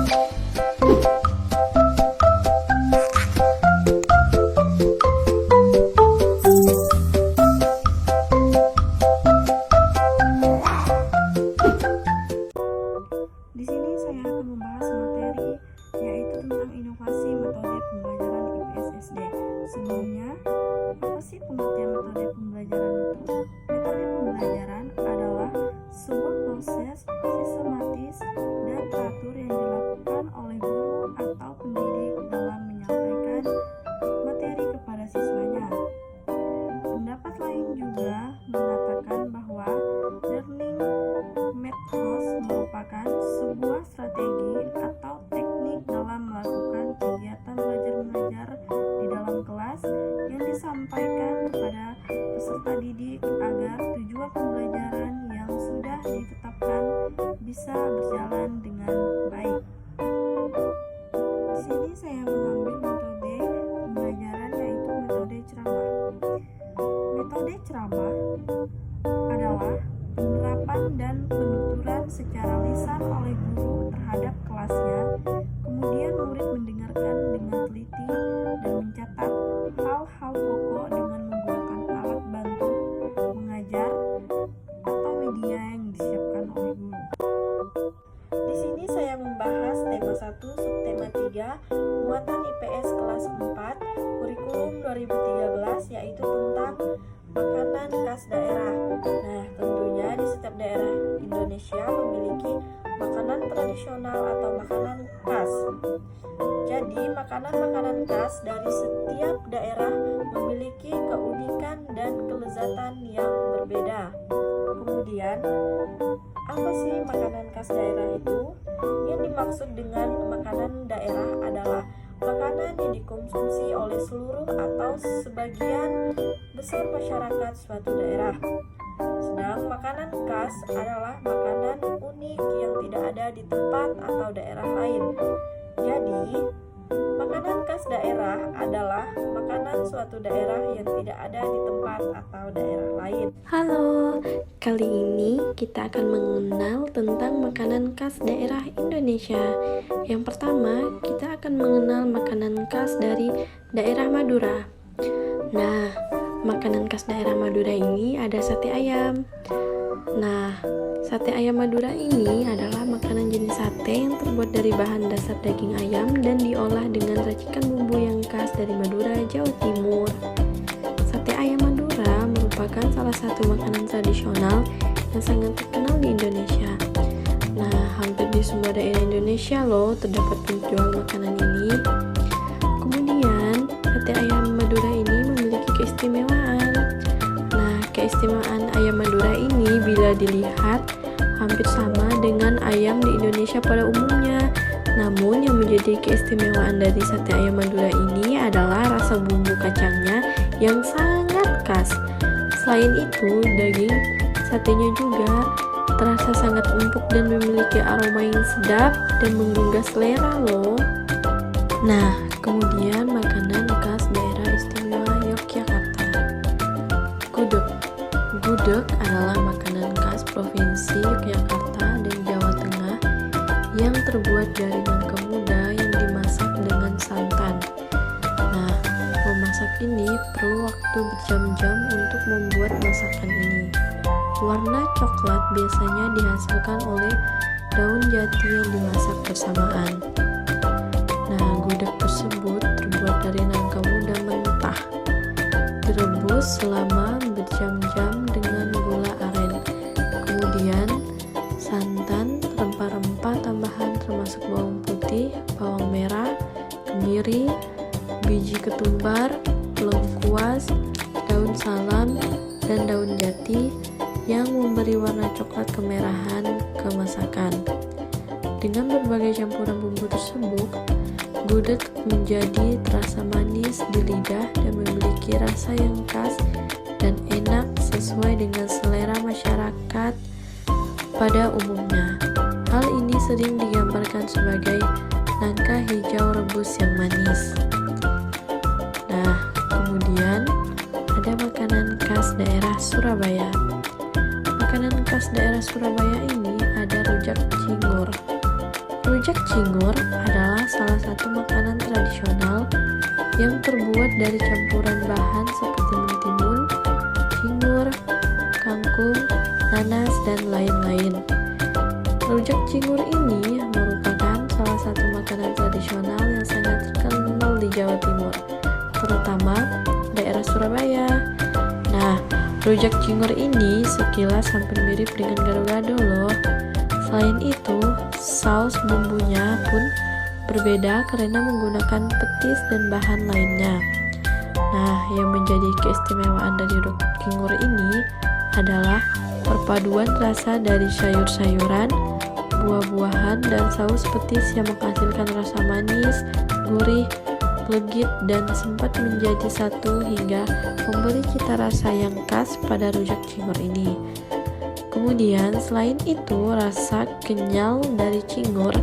Di sini saya akan membahas materi yaitu tentang inovasi metode pembelajaran IPS SD. Sebelumnya, apa sih pengertian metode pembelajaran itu? Metode pembelajaran adalah sebuah proses sistematis dan teratur yang dilakukan oleh guru atau pendidik dalam menyampaikan materi kepada siswanya. Pendapat lain juga mengatakan bahwa learning methods merupakan sebuah strategi atau teknik dalam melakukan kegiatan belajar-mengajar di dalam kelas yang disampaikan kepada peserta didik agar tujuan pembelajaran yang sudah ditetapkan bisa berjalan dengan baik. Di sini saya mengambil metode pembelajaran yaitu metode ceramah. Metode ceramah adalah penerapan dan penuturan secara lisan oleh guru terhadap kelasnya, kemudian murid mendengarkan dengan teliti dan mencatat hal-hal pokok dengan menggunakan alat bantu mengajar atau media yang disiapkan oleh guru. Di sini saya membahas tema 1, subtema 3, muatan IPS kelas 4, kurikulum 2013, yaitu tentang makanan khas daerah. Nah, tentunya di setiap daerah Indonesia memiliki makanan tradisional atau makanan khas. Jadi, makanan-makanan khas dari setiap daerah memiliki keunikan dan kelezatan yang berbeda. Kemudian, apa sih makanan khas daerah itu? Yang dimaksud dengan makanan daerah adalah makanan yang dikonsumsi oleh seluruh atau sebagian besar masyarakat suatu daerah. Sedang makanan khas adalah makanan unik yang tidak ada di tempat atau daerah lain. Jadi, makanan khas daerah adalah makanan suatu daerah yang tidak ada di tempat atau daerah lain. Halo, kali ini kita akan mengenal tentang makanan khas daerah Indonesia. Yang pertama, kita akan mengenal makanan khas dari daerah Madura. Nah, makanan khas daerah Madura ini ada sate ayam. Nah, sate ayam Madura ini adalah makanan jenis sate yang terbuat dari bahan dasar daging ayam dan diolah dengan racikan bumbu yang khas dari Madura, Jawa Timur. Sate ayam Madura merupakan salah satu makanan tradisional yang sangat terkenal di Indonesia. Nah, hampir di semua daerah Indonesia loh terdapat penjual makanan ini. Kemudian, sate ayam Madura ini memiliki keistimewaan. Nah, keistimewaan ayam Madura ini bila dilihat hampir sama dengan ayam di Indonesia pada umumnya. Namun yang menjadi keistimewaan dari sate ayam Madura ini adalah rasa bumbu kacangnya yang sangat khas. Selain itu, daging satenya juga terasa sangat empuk dan memiliki aroma yang sedap dan menggugah selera loh. Nah, kemudian makanan khas daerah istimewa Yogyakarta. Gudeg. Gudeg adalah makanan khas Provinsi Yogyakarta dan Jawa Tengah yang terbuat dari nangka muda yang dimasak dengan santan. Nah, memasak ini perlu waktu berjam-jam untuk membuat masakan ini. Warna coklat biasanya dihasilkan oleh daun jati yang dimasak bersamaan. Nah, gudeg tersebut terbuat dari nangka muda mentah, direbus selama berjam-jam dengan gula aren. Kemudian, santan, rempah-rempah tambahan termasuk bawang putih, bawang merah, kemiri, biji ketumbar, lengkuas, daun salam, dan daun jati yang memberi warna coklat kemerahan ke masakan. Dengan berbagai campuran bumbu tersebut, gudeg menjadi terasa manis di lidah dan memiliki rasa yang khas dan enak sesuai dengan selera masyarakat pada umumnya. Hal ini sering digambarkan sebagai nangka hijau rebus yang manis. Nah, kemudian ada makanan khas daerah Surabaya. Makanan khas daerah Surabaya ini ada rujak cingur. Rujak cingur adalah salah satu makanan tradisional yang terbuat dari campuran bahan seperti mentimun, cingur, kangkung, nanas, dan lain-lain. Rujak cingur ini merupakan salah satu makanan tradisional yang sangat terkenal di Jawa Timur, terutama daerah Surabaya. Nah, rujak cingur ini sekilas hampir mirip dengan gado-gado loh. Selain itu, saus bumbunya pun berbeda karena menggunakan petis dan bahan lainnya. Nah, yang menjadi keistimewaan dari rujak cingur ini adalah perpaduan rasa dari sayur-sayuran, buah-buahan, dan saus petis yang menghasilkan rasa manis, gurih, legit, dan sempat menjadi satu hingga memberi cita rasa yang khas pada rujak cingur ini. Kemudian selain itu, rasa kenyal dari cingur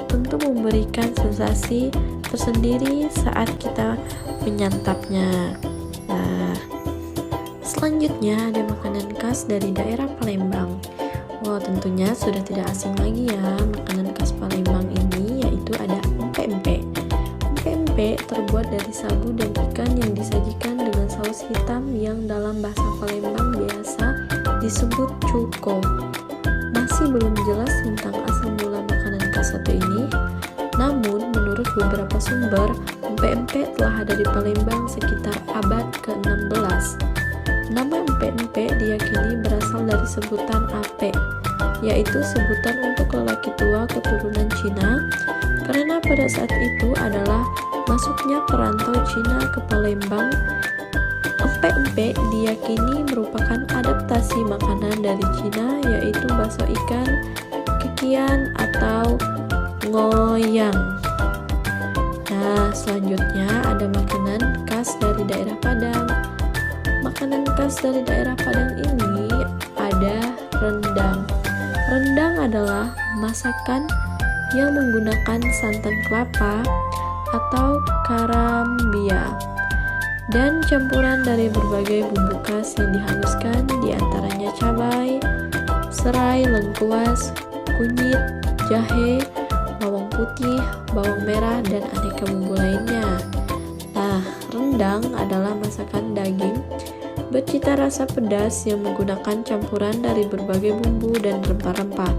tentu memberikan sensasi tersendiri saat kita menyantapnya. Nah, selanjutnya ada makanan khas dari daerah Palembang. Wow, tentunya sudah tidak asing lagi ya makanan khas Palembang ini, yaitu ada empek-empek. Empek-empek terbuat dari sagu dan ikan yang disajikan dengan saus hitam yang dalam bahasa Palembang biasa disebut cuko. Masih belum jelas tentang asal mula makanan khas satu ini, namun menurut beberapa sumber, empek-empek telah ada di Palembang sekitar abad ke-16. Nama empek-empek diyakini berasal dari sebutan ape, yaitu sebutan untuk lelaki tua keturunan Cina, karena pada saat itu adalah masuknya perantau Cina ke Palembang. Empek-empek diyakini merupakan adaptasi makanan dari Cina, yaitu bakso ikan, kekian, atau ngoyang. Nah, selanjutnya ada makanan khas dari daerah Padang. Makanan khas dari daerah Padang ini ada rendang. Rendang adalah masakan yang menggunakan santan kelapa atau karambia dan campuran dari berbagai bumbu khas yang dihaluskan, diantaranya cabai, serai, lengkuas, kunyit, jahe, bawang putih, bawang merah, dan aneka bumbu lainnya. Nah, rendang adalah masakan daging bercita rasa pedas yang menggunakan campuran dari berbagai bumbu dan rempah-rempah.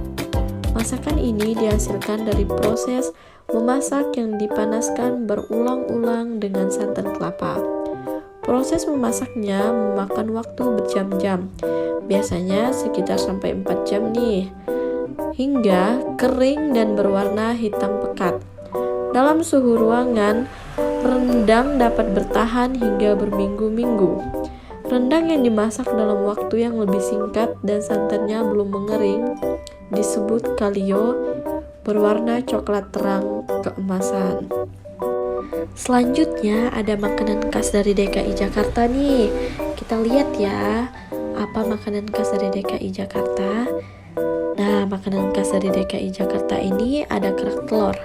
Masakan ini dihasilkan dari proses memasak yang dipanaskan berulang-ulang dengan santan kelapa. Proses memasaknya memakan waktu berjam-jam, biasanya sekitar sampai 4 jam nih, hingga kering dan berwarna hitam pekat. Dalam suhu ruangan, rendang dapat bertahan hingga berminggu-minggu. Rendang yang dimasak dalam waktu yang lebih singkat dan santannya belum mengering disebut kalio, berwarna coklat terang keemasan. Selanjutnya ada makanan khas dari DKI Jakarta nih. Kita lihat ya, apa makanan khas dari DKI Jakarta. Nah, makanan khas dari DKI Jakarta ini ada kerak telur.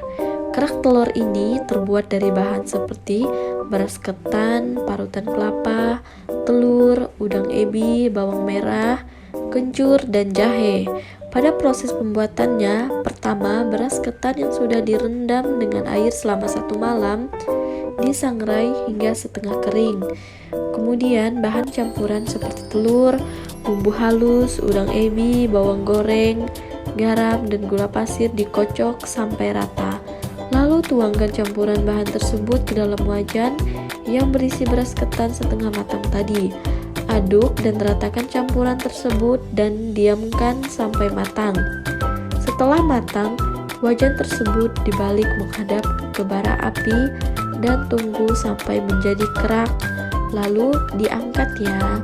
Kerak telur ini terbuat dari bahan seperti beras ketan, parutan kelapa, telur, udang ebi, bawang merah, kencur, dan jahe. Pada proses pembuatannya, pertama beras ketan yang sudah direndam dengan air selama 1 malam disangrai hingga setengah kering. Kemudian bahan campuran seperti telur, bumbu halus, udang ebi, bawang goreng, garam, dan gula pasir dikocok sampai rata. Lalu tuangkan campuran bahan tersebut ke dalam wajan yang berisi beras ketan setengah matang tadi. Aduk dan ratakan campuran tersebut dan diamkan sampai matang. Setelah matang, wajan tersebut dibalik menghadap ke bara api dan tunggu sampai menjadi kerak, lalu diangkat ya.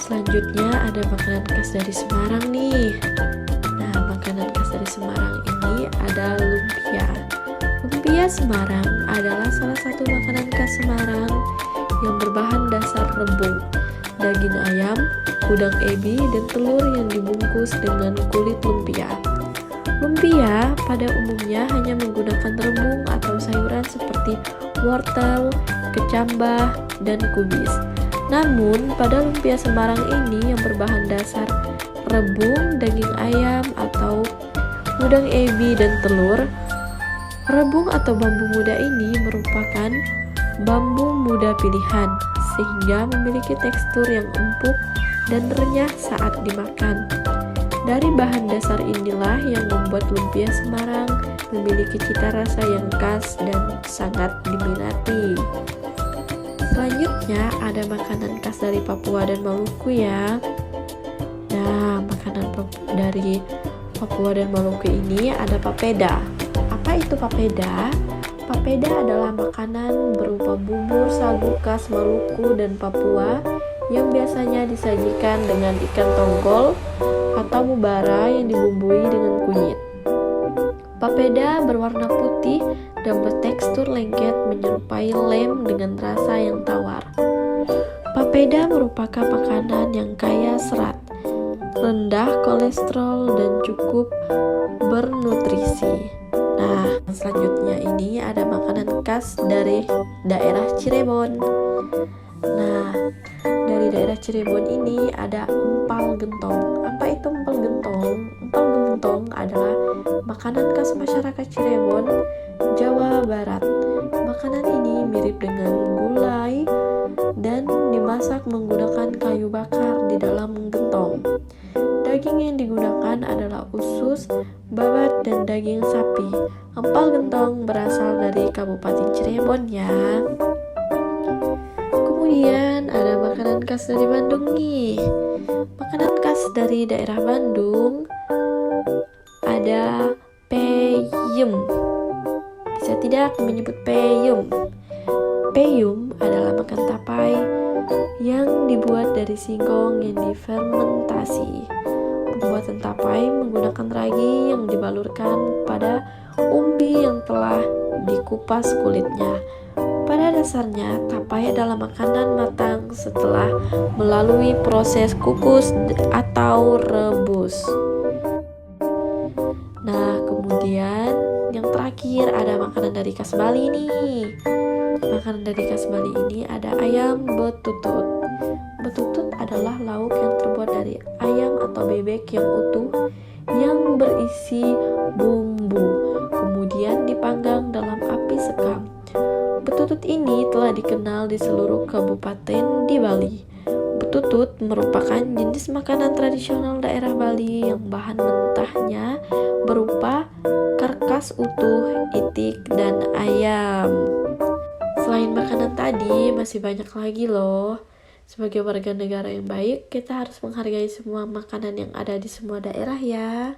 Selanjutnya ada makanan khas dari Semarang nih. Nah, makanan khas dari Semarang ini ada lumpia. Lumpia Semarang adalah salah satu makanan khas Semarang yang berbahan dasar rebung, daging ayam, udang ebi, dan telur yang dibungkus dengan kulit lumpia. Lumpia pada umumnya hanya menggunakan rebung atau sayuran seperti wortel, kecambah, dan kubis. Namun, pada lumpia Semarang ini yang berbahan dasar rebung, daging ayam, atau udang ebi, dan telur. Rebung atau bambu muda ini merupakan bambu muda pilihan, sehingga memiliki tekstur yang empuk dan renyah saat dimakan. Dari bahan dasar inilah yang membuat lumpia Semarang memiliki cita rasa yang khas dan sangat diminati. Selanjutnya ada makanan khas dari Papua dan Maluku ya. Nah, makanan dari Papua dan Maluku ini ada papeda. Apa itu papeda? Papeda adalah makanan berupa bubur sagu khas Maluku dan Papua yang biasanya disajikan dengan ikan tongkol atau mubara yang dibumbui dengan kunyit. Papeda berwarna putih dan bertekstur lengket menyerupai lem dengan rasa yang tawar. Papeda merupakan makanan yang kaya serat, rendah kolesterol, dan cukup bernutrisi. Nah, selanjutnya ini ada makanan khas dari daerah Cirebon. Nah, dari daerah Cirebon ini ada empal gentong. Apa itu empal gentong? Empal gentong adalah makanan khas masyarakat Cirebon, Jawa Barat. Makanan ini mirip dengan gulai dan dimasak menggunakan kayu bakar di dalam gentong. Daging yang digunakan adalah usus, babat, dan daging sapi. Empal gentong berasal dari Kabupaten Cirebon ya. Kemudian ada makanan khas dari Bandung nih. Makanan khas dari daerah Bandung ada peyem. Bisa tidak menyebut peyem? Peyem adalah makan tapai yang dibuat dari singkong yang difermentasi. Pembuatan tapai menggunakan ragi yang dibalurkan pada umbi yang telah dikupas kulitnya. Pada dasarnya, tapai adalah makanan matang setelah melalui proses kukus atau rebus. Nah, kemudian yang terakhir ada makanan dari khas Bali nih. Makanan dari khas Bali ini ada ayam betutut. Betutut adalah lauk yang terbuat dari ayam atau bebek yang utuh yang berisi bumbu, kemudian dipanggang dalam api sekam. Betutut ini telah dikenal di seluruh kabupaten di Bali. Betutut merupakan jenis makanan tradisional daerah Bali yang bahan mentahnya berupa karkas utuh, itik, dan ayam. Selain makanan tadi, masih banyak lagi loh. Sebagai warga negara yang baik, kita harus menghargai semua makanan yang ada di semua daerah ya.